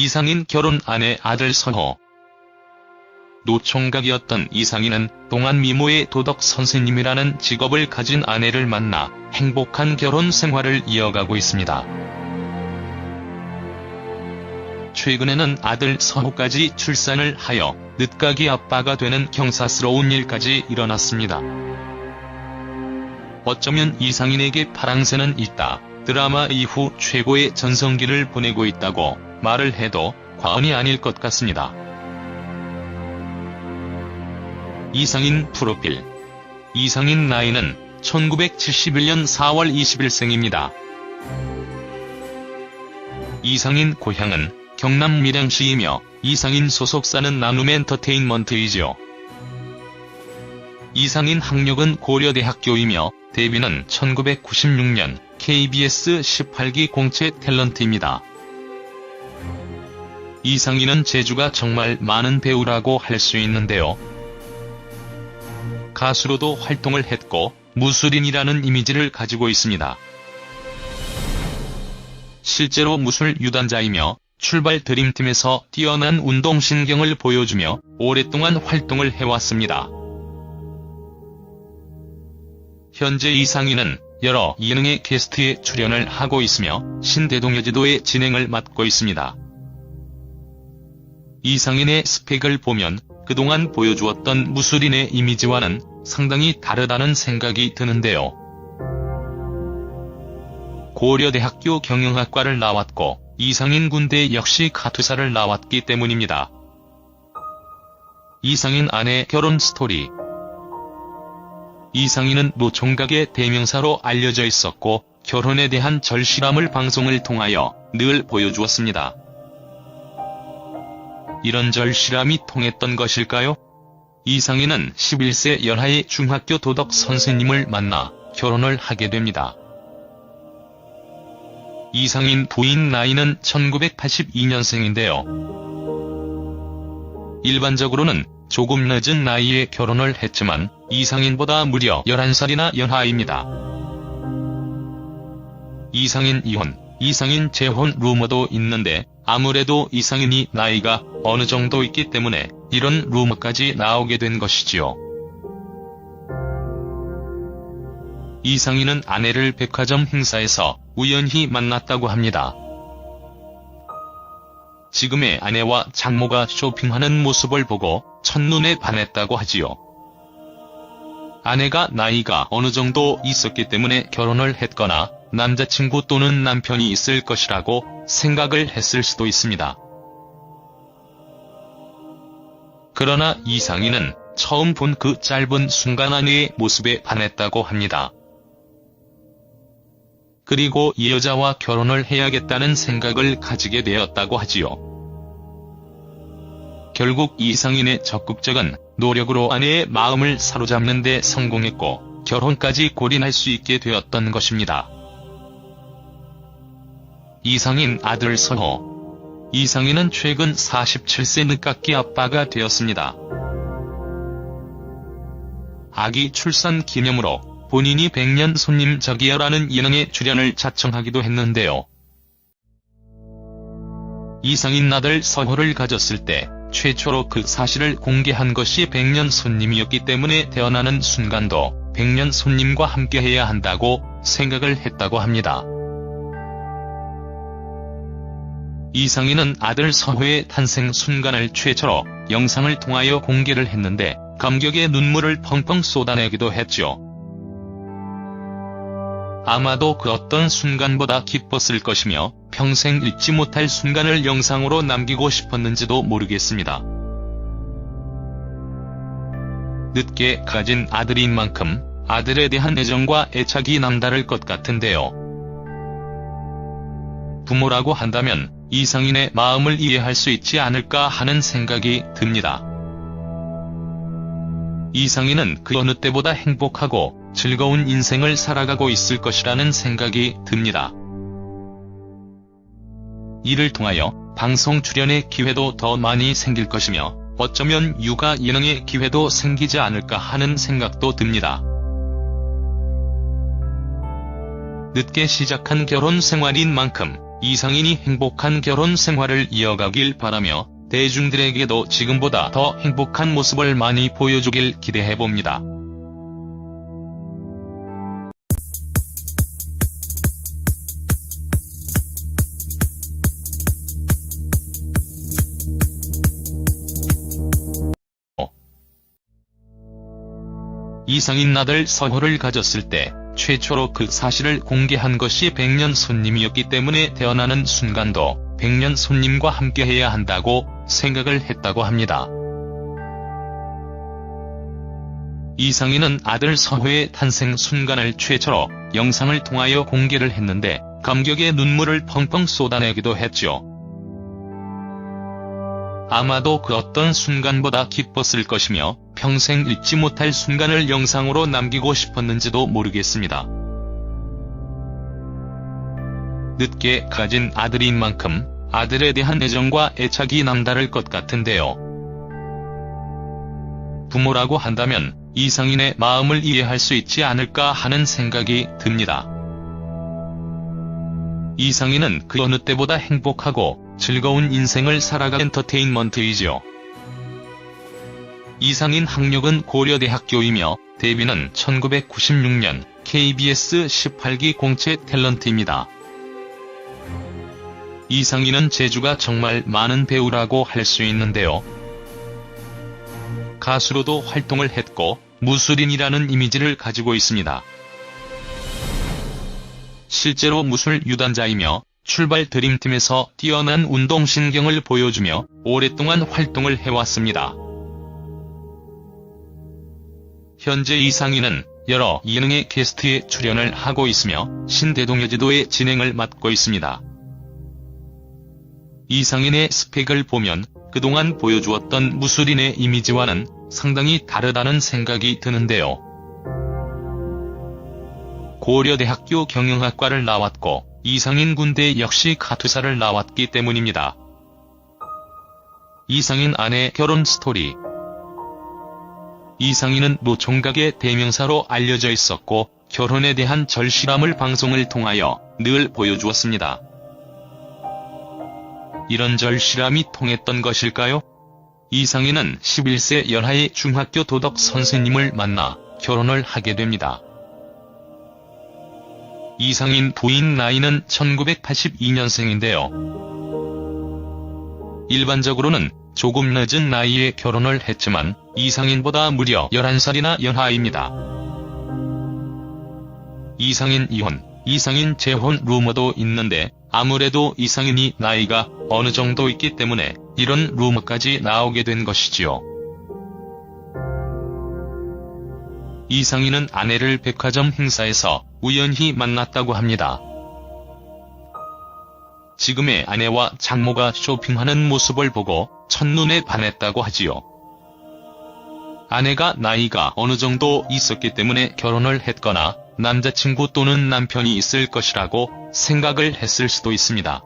이상인 결혼 아내 아들 서호. 노총각이었던 이상인은 동안 미모의 도덕 선생님이라는 직업을 가진 아내를 만나 행복한 결혼 생활을 이어가고 있습니다. 최근에는 아들 서호까지 출산을 하여 늦가기 아빠가 되는 경사스러운 일까지 일어났습니다. 어쩌면 이상인에게 파랑새는 있다. 드라마 이후 최고의 전성기를 보내고 있다고 말을 해도 과언이 아닐 것 같습니다. 이상인 프로필. 이상인 나이는 1971년 4월 20일생입니다. 이상인 고향은 경남 밀양시이며 이상인 소속사는 나눔엔터테인먼트이죠. 이상인 학력은 고려대학교이며 데뷔는 1996년 KBS 18기 공채 탤런트입니다. 이상인은 재주가 정말 많은 배우라고 할 수 있는데요. 가수로도 활동을 했고 무술인이라는 이미지를 가지고 있습니다. 실제로 무술 유단자이며 출발 드림팀에서 뛰어난 운동신경을 보여주며 오랫동안 활동을 해왔습니다. 현재 이상인은 여러 예능의 게스트에 출연을 하고 있으며 신대동여지도의 진행을 맡고 있습니다. 이상인의 스펙을 보면 그동안 보여주었던 무술인의 이미지와는 상당히 다르다는 생각이 드는데요. 고려대학교 경영학과를 나왔고 이상인 군대 역시 가투사를 나왔기 때문입니다. 이상인 아내 결혼 스토리. 이상인은 노총각의 대명사로 알려져 있었고 결혼에 대한 절실함을 방송을 통하여 늘 보여주었습니다. 이런 절실함이 통했던 것일까요? 이상인은 11세 연하의 중학교 도덕 선생님을 만나 결혼을 하게 됩니다. 이상인 부인 나이는 1982년생인데요. 일반적으로는 조금 늦은 나이에 결혼을 했지만 이상인보다 무려 11살이나 연하입니다. 이상인 이혼, 이상인 재혼 루머도 있는데 아무래도 이상인이 나이가 어느 정도 있기 때문에 이런 루머까지 나오게 된 것이지요. 이상인은 아내를 백화점 행사에서 우연히 만났다고 합니다. 지금의 아내와 장모가 쇼핑하는 모습을 보고 첫눈에 반했다고 하지요. 아내가 나이가 어느 정도 있었기 때문에 결혼을 했거나 남자친구 또는 남편이 있을 것이라고 생각을 했을 수도 있습니다. 그러나 이상인은 처음 본 그 짧은 순간 아내의 모습에 반했다고 합니다. 그리고 이 여자와 결혼을 해야겠다는 생각을 가지게 되었다고 하지요. 결국 이상인의 적극적인 노력으로 아내의 마음을 사로잡는 데 성공했고 결혼까지 골인할 수 있게 되었던 것입니다. 이상인 아들 서호. 이상인은 최근 47세 늦깎이 아빠가 되었습니다. 아기 출산 기념으로 본인이 100년 손님 저기요라는 예능에 출연을 자청하기도 했는데요. 이상인 아들 서호를 가졌을 때 최초로 그 사실을 공개한 것이 100년 손님이었기 때문에 태어나는 순간도 100년 손님과 함께해야 한다고 생각을 했다고 합니다. 이상인은 아들 서호의 탄생 순간을 최초로 영상을 통하여 공개를 했는데 감격의 눈물을 펑펑 쏟아내기도 했죠. 아마도 그 어떤 순간보다 기뻤을 것이며 평생 잊지 못할 순간을 영상으로 남기고 싶었는지도 모르겠습니다. 늦게 가진 아들인 만큼 아들에 대한 애정과 애착이 남다를 것 같은데요. 부모라고 한다면 이상인의 마음을 이해할 수 있지 않을까 하는 생각이 듭니다. 이상인은 그 어느 때보다 행복하고 즐거운 인생을 살아가고 있을 것이라는 생각이 듭니다. 이를 통하여 방송 출연의 기회도 더 많이 생길 것이며 어쩌면 육아 예능의 기회도 생기지 않을까 하는 생각도 듭니다. 늦게 시작한 결혼 생활인 만큼 이상인이 행복한 결혼 생활을 이어가길 바라며 대중들에게도 지금보다 더 행복한 모습을 많이 보여주길 기대해봅니다. 이상인 아들 서호를 가졌을 때 최초로 그 사실을 공개한 것이 백년 손님이었기 때문에 태어나는 순간도 백년 손님과 함께해야 한다고 생각을 했다고 합니다. 이상인은 아들 서호의 탄생 순간을 최초로 영상을 통하여 공개를 했는데 감격의 눈물을 펑펑 쏟아내기도 했죠. 아마도 그 어떤 순간보다 기뻤을 것이며 평생 잊지 못할 순간을 영상으로 남기고 싶었는지도 모르겠습니다. 늦게 가진 아들인 만큼 아들에 대한 애정과 애착이 남다를 것 같은데요. 부모라고 한다면 이상인의 마음을 이해할 수 있지 않을까 하는 생각이 듭니다. 이상인은 그 어느 때보다 행복하고 즐거운 인생을 살아가 엔터테인먼트이지요. 이상인 학력은 고려대학교이며 데뷔는 1996년 KBS 18기 공채 탤런트입니다. 이상인은 재주가 정말 많은 배우라고 할 수 있는데요. 가수로도 활동을 했고 무술인이라는 이미지를 가지고 있습니다. 실제로 무술 유단자이며 출발 드림팀에서 뛰어난 운동신경을 보여주며 오랫동안 활동을 해왔습니다. 현재 이상인은 여러 예능의 게스트에 출연을 하고 있으며 신대동여지도의 진행을 맡고 있습니다. 이상인의 스펙을 보면 그동안 보여주었던 무술인의 이미지와는 상당히 다르다는 생각이 드는데요. 고려대학교 경영학과를 나왔고 이상인 군대 역시 카투사를 나왔기 때문입니다. 이상인 아내 결혼 스토리. 이상인은 노총각의 대명사로 알려져 있었고 결혼에 대한 절실함을 방송을 통하여 늘 보여주었습니다. 이런 절실함이 통했던 것일까요? 이상인은 11세 연하의 중학교 도덕 선생님을 만나 결혼을 하게 됩니다. 이상인 부인 나이는 1982년생인데요. 일반적으로는 조금 늦은 나이에 결혼을 했지만 이상인보다 무려 11살이나 연하입니다. 이상인 이혼, 이상인 재혼 루머도 있는데 아무래도 이상인이 나이가 어느 정도 있기 때문에 이런 루머까지 나오게 된 것이지요. 이상인은 아내를 백화점 행사에서 우연히 만났다고 합니다. 지금의 아내와 장모가 쇼핑하는 모습을 보고 첫눈에 반했다고 하지요. 아내가 나이가 어느 정도 있었기 때문에 결혼을 했거나 남자친구 또는 남편이 있을 것이라고 생각을 했을 수도 있습니다.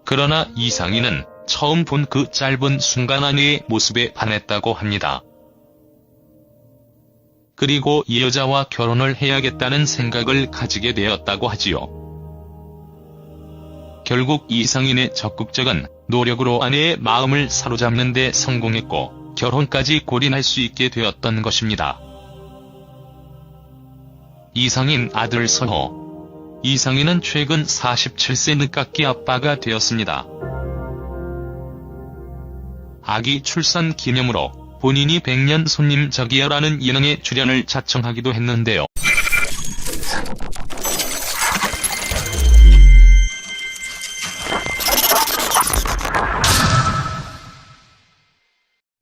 그러나 이상인은 처음 본 그 짧은 순간 아내의 모습에 반했다고 합니다. 그리고 이 여자와 결혼을 해야겠다는 생각을 가지게 되었다고 하지요. 결국 이상인의 적극적인 노력으로 아내의 마음을 사로잡는 데 성공했고 결혼까지 골인할 수 있게 되었던 것입니다. 이상인 아들 서호. 이상인은 최근 47세 늦깎이 아빠가 되었습니다. 아기 출산 기념으로 본인이 백년 손님 저기요라는 예능에 출연을 자청하기도 했는데요.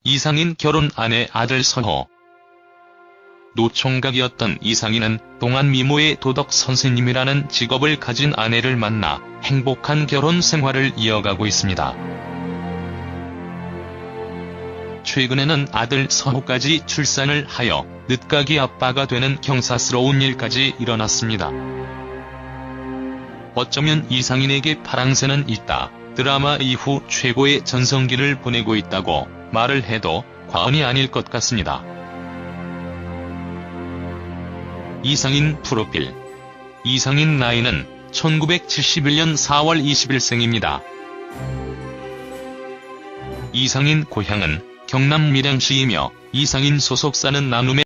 이상인 결혼 아내 아들 서호. 노총각이었던 이상인은 동안 미모의 도덕 선생님이라는 직업을 가진 아내를 만나 행복한 결혼 생활을 이어가고 있습니다. 최근에는 아들 서호까지 출산을 하여 늦가기 아빠가 되는 경사스러운 일까지 일어났습니다. 어쩌면 이상인에게 파랑새는 있다. 드라마 이후 최고의 전성기를 보내고 있다고 말을 해도 과언이 아닐 것 같습니다. 이상인 프로필. 이상인 나이는 1971년 4월 20일생입니다. 이상인 고향은 경남 밀양시이며 이상인 소속사는 나눔의